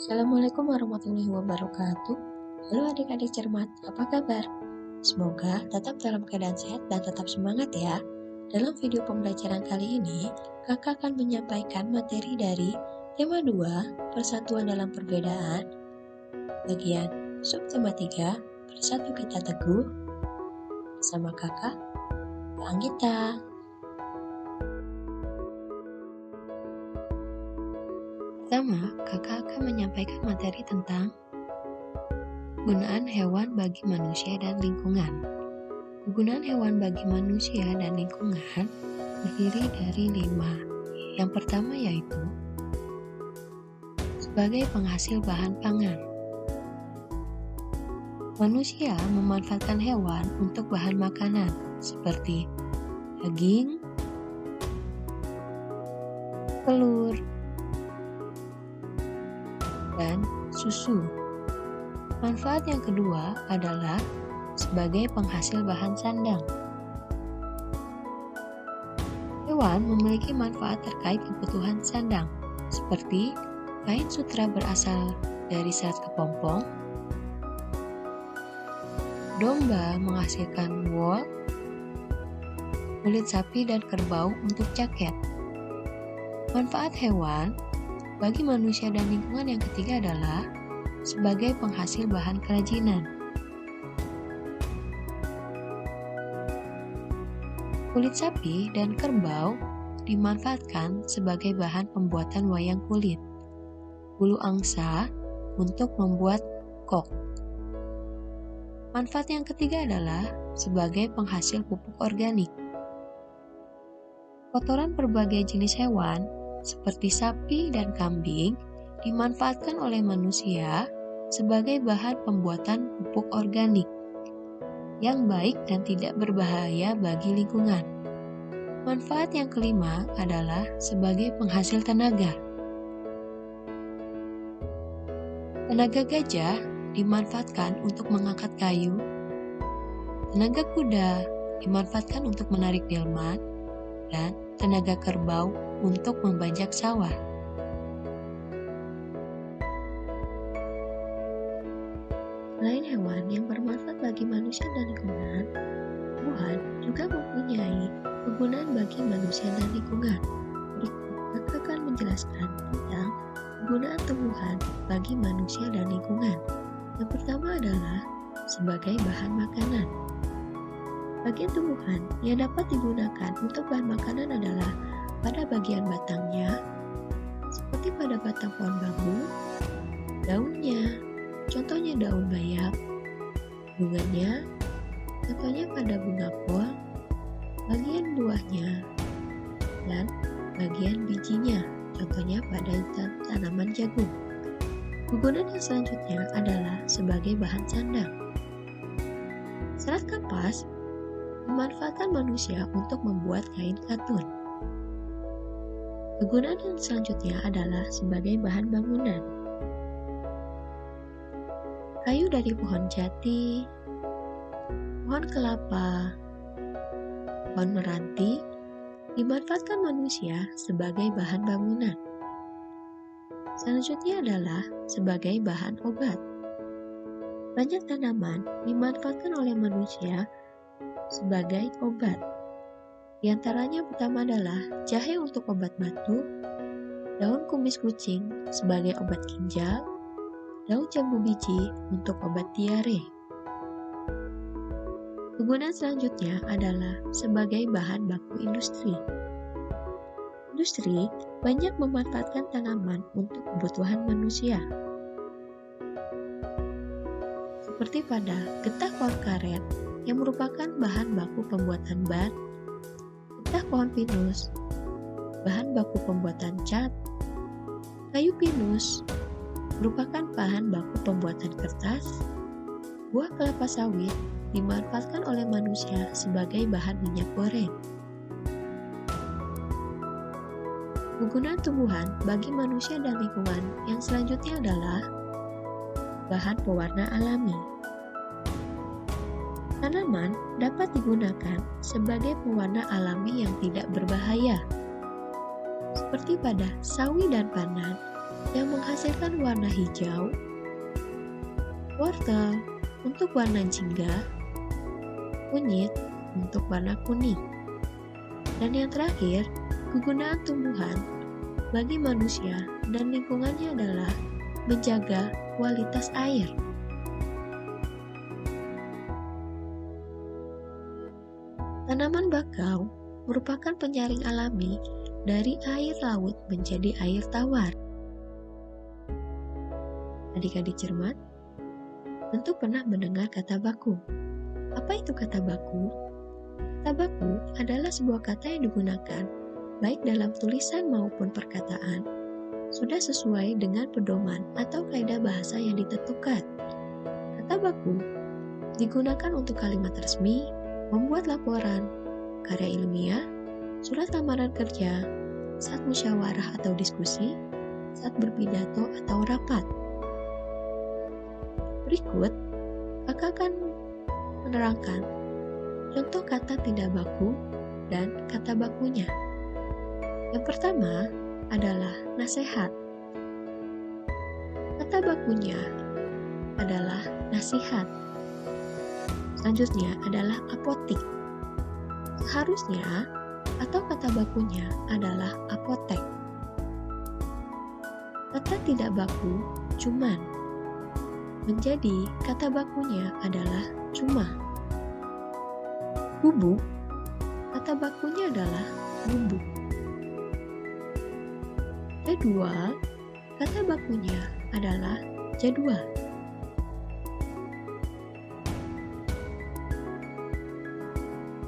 Assalamualaikum warahmatullahi wabarakatuh. Halo adik-adik cermat, apa kabar? Semoga tetap dalam keadaan sehat dan tetap semangat ya. Dalam video pembelajaran kali ini, kakak akan menyampaikan materi dari tema 2, Persatuan dalam Perbedaan, bagian subtema 3, Bersatu Kita Teguh, bersama kakak, Kak Anggita. Pertama, kakak akan menyampaikan materi tentang kegunaan hewan bagi manusia dan lingkungan. Kegunaan hewan bagi manusia dan lingkungan terdiri dari 5. Yang pertama yaitu sebagai penghasil bahan pangan. Manusia memanfaatkan hewan untuk bahan makanan seperti daging, telur, dan susu. Manfaat yang kedua adalah sebagai penghasil bahan sandang. Hewan memiliki manfaat terkait kebutuhan sandang, seperti kain sutra berasal dari serat kepompong, domba menghasilkan wool, kulit sapi dan kerbau untuk jaket. Manfaat hewan bagi manusia dan lingkungan yang ketiga adalah sebagai penghasil bahan kerajinan. Kulit sapi dan kerbau dimanfaatkan sebagai bahan pembuatan wayang kulit. Bulu angsa untuk membuat kok. Manfaat yang ketiga adalah sebagai penghasil pupuk organik. Kotoran berbagai jenis hewan seperti sapi dan kambing dimanfaatkan oleh manusia sebagai bahan pembuatan pupuk organik yang baik dan tidak berbahaya bagi lingkungan. Manfaat yang kelima adalah sebagai penghasil tenaga. Tenaga gajah dimanfaatkan untuk mengangkat kayu, tenaga kuda dimanfaatkan untuk menarik delman, dan tenaga kerbau untuk membajak sawah. Selain hewan yang bermanfaat bagi manusia dan lingkungan, tumbuhan juga mempunyai kegunaan bagi manusia dan lingkungan. Berikut kakak akan menjelaskan tentang kegunaan tumbuhan bagi manusia dan lingkungan. Yang pertama adalah sebagai bahan makanan. Bagian tumbuhan yang dapat digunakan untuk bahan makanan adalah pada bagian batangnya, seperti pada batang pohon bambu, daunnya, contohnya daun bayam, bunganya, contohnya pada bunga kol, bagian buahnya, dan bagian bijinya, contohnya pada tanaman jagung. Kegunaan yang selanjutnya adalah sebagai bahan sandang. Serat kapas dimanfaatkan manusia untuk membuat kain katun. Kegunaan yang selanjutnya adalah sebagai bahan bangunan. Kayu dari pohon jati, pohon kelapa, pohon meranti dimanfaatkan manusia sebagai bahan bangunan. Selanjutnya adalah sebagai bahan obat. Banyak tanaman dimanfaatkan oleh manusia sebagai obat. Di antaranya pertama adalah jahe untuk obat batuk, daun kumis kucing sebagai obat ginjal, daun jambu biji untuk obat diare. Kegunaan selanjutnya adalah sebagai bahan baku industri. Industri banyak memanfaatkan tanaman untuk kebutuhan manusia. Seperti pada getah pohon karet yang merupakan bahan baku pembuatan bat, getah pohon pinus, bahan baku pembuatan cat, kayu pinus, merupakan bahan baku pembuatan kertas, buah kelapa sawit dimanfaatkan oleh manusia sebagai bahan minyak goreng. Kegunaan tumbuhan bagi manusia dan lingkungan yang selanjutnya adalah bahan pewarna alami. Tanaman dapat digunakan sebagai pewarna alami yang tidak berbahaya, seperti pada sawi dan pandan yang menghasilkan warna hijau, wortel untuk warna jingga, kunyit untuk warna kuning. Dan yang terakhir, kegunaan tumbuhan bagi manusia dan lingkungannya adalah menjaga kualitas air. Tanaman bakau merupakan penyaring alami dari air laut menjadi air tawar. Adik-adik cermat, tentu pernah mendengar kata baku. Apa itu kata baku? Kata baku adalah sebuah kata yang digunakan baik dalam tulisan maupun perkataan sudah sesuai dengan pedoman atau kaidah bahasa yang ditentukan. Kata baku digunakan untuk kalimat resmi, membuat laporan, karya ilmiah, surat lamaran kerja, saat musyawarah atau diskusi, saat berpidato atau rapat. Berikut, kakak akan menerangkan contoh kata tidak baku dan kata bakunya. Yang pertama adalah nasihat. Kata bakunya adalah nasihat. Selanjutnya adalah apotik. Seharusnya atau kata bakunya adalah apotek. Kata tidak baku cuman. Menjadi kata bakunya adalah cuma. Bubuk, kata bakunya adalah bubuk. Jadwal, kata bakunya adalah jadwal.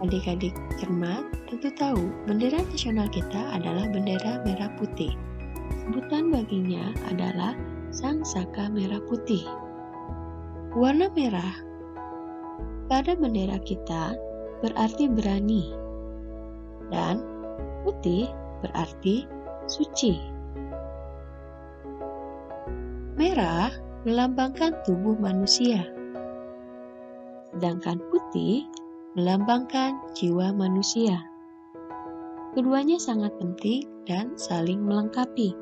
Adik-adik cermat tentu tahu bendera nasional kita adalah bendera merah putih. Sebutan baginya adalah Sang Saka Merah Putih. Warna merah pada bendera kita berarti berani, dan putih berarti suci. Merah melambangkan tubuh manusia, sedangkan putih melambangkan jiwa manusia. Keduanya sangat penting dan saling melengkapi.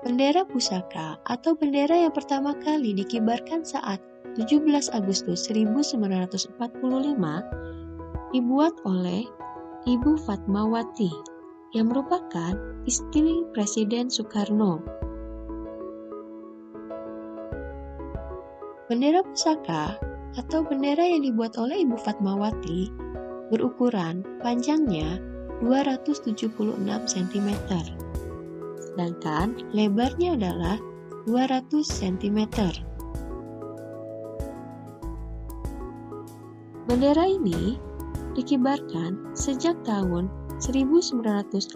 Bendera pusaka atau bendera yang pertama kali dikibarkan saat 17 Agustus 1945 dibuat oleh Ibu Fatmawati yang merupakan istri Presiden Soekarno. Bendera pusaka atau bendera yang dibuat oleh Ibu Fatmawati berukuran panjangnya 276 cm, sedangkan lebarnya adalah 200 cm. Bendera ini dikibarkan sejak tahun 1946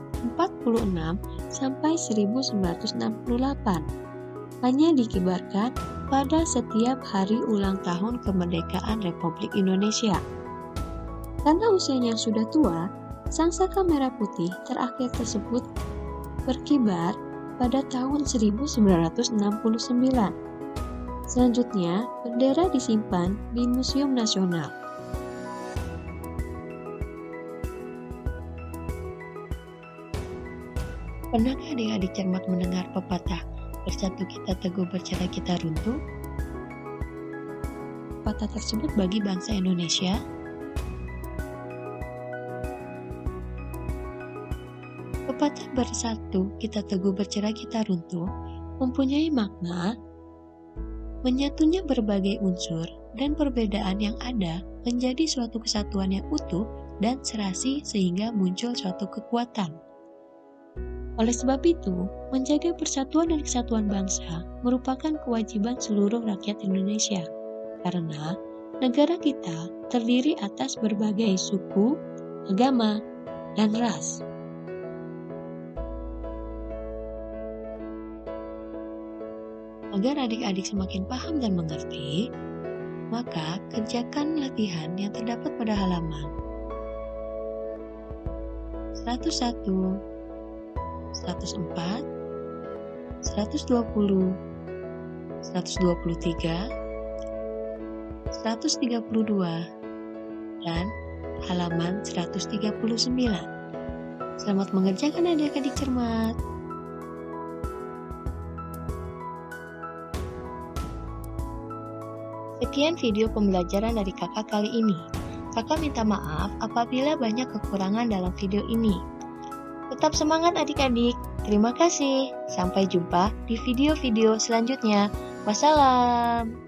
sampai 1968. Hanya dikibarkan pada setiap hari ulang tahun kemerdekaan Republik Indonesia. Karena usianya yang sudah tua, Sang Saka Merah Putih terakhir tersebut berkibar pada tahun 1969. Selanjutnya, bendera disimpan di Museum Nasional. Pernahkah adik-adik cermat mendengar pepatah bersatu kita teguh, bercerai kita runtuh? Pepatah tersebut bagi bangsa Indonesia pepatah bersatu kita teguh, bercerai kita runtuh mempunyai makna menyatunya berbagai unsur dan perbedaan yang ada menjadi suatu kesatuan yang utuh dan serasi sehingga muncul suatu kekuatan. Oleh sebab itu, menjaga persatuan dan kesatuan bangsa merupakan kewajiban seluruh rakyat Indonesia, karena negara kita terdiri atas berbagai suku, agama, dan ras. Agar adik-adik semakin paham dan mengerti, maka kerjakan latihan yang terdapat pada halaman 101, 104, 120, 123, 132, dan halaman 139. Selamat mengerjakan adik-adik cermat. Sekian video pembelajaran dari kakak kali ini. Kakak minta maaf apabila banyak kekurangan dalam video ini. Tetap semangat adik-adik. Terima kasih. Sampai jumpa di video-video selanjutnya. Wassalam.